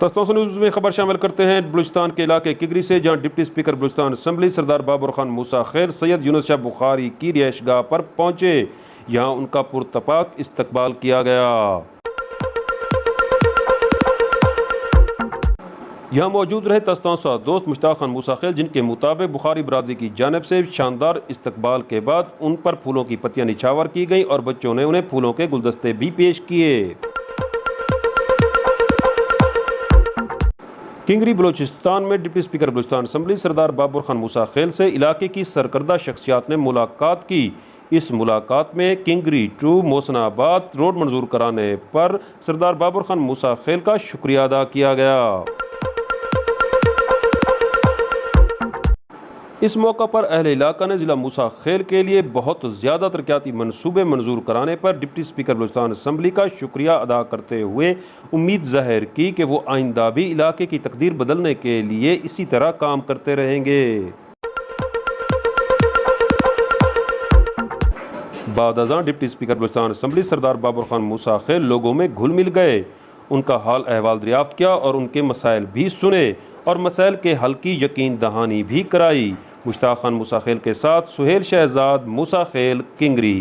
तस्तों news में खबर शामिल करते हैं बलूचिस्तान के इलाके किगरी से, जहां डिप्टी स्पीकर बलूचिस्तान असम्बली सरदार बाबर खान मूसा खैल सैयद यूनुस शाह बुखारी की रिहाइशगाह पर पहुंचे। यहां उनका पुरतपाक इस्तकबाल किया गया। यहाँ मौजूद रहे तस्तांसा दोस्त मुश्ताक खान मूसा खैल, जिनके मुताबिक बुखारी बरादरी की जानिब से शानदार इस्तकबाल के बाद उन पर फूलों की पत्तियां निछावर की गई और बच्चों ने उन्हें फूलों के गुलदस्ते भी पेश किए। किंगरी बलूचिस्तान में डिप्टी स्पीकर बलूचिस्तान असम्बली सरदार बाबर खान मूसा खैल से इलाके की सरकर्दा शख्सियात ने मुलाकात की। इस मुलाकात में किंगरी टू मोहसनाबाद रोड मंजूर कराने पर सरदार बाबर खान मूसा खैल का शुक्रिया अदा किया गया। इस मौका पर अहले इलाका ने ज़िला मूसा खैल के लिए बहुत ज़्यादा तरक्याती मनसूबे मंजूर कराने पर डिप्टी स्पीकर बलूचिस्तान असम्बली का शुक्रिया अदा करते हुए उम्मीद ज़ाहिर की कि वो आइंदा भी इलाके की तकदीर बदलने के लिए इसी तरह काम करते रहेंगे। बाद अज़ां डिप्टी स्पीकर बलूचिस्तान असम्बली सरदार बाबर खान मूसा खैल लोगों में घुल मिल गए, उनका हाल अहवाल दरियाफ्त किया और उनके मसाइल भी सुने और मसाइल के हल की यकीन दहानी भी कराई। मुश्ताक खान मूसा खैल के साथ सुहेल शहजाद, मूसा खैल, किंगरी।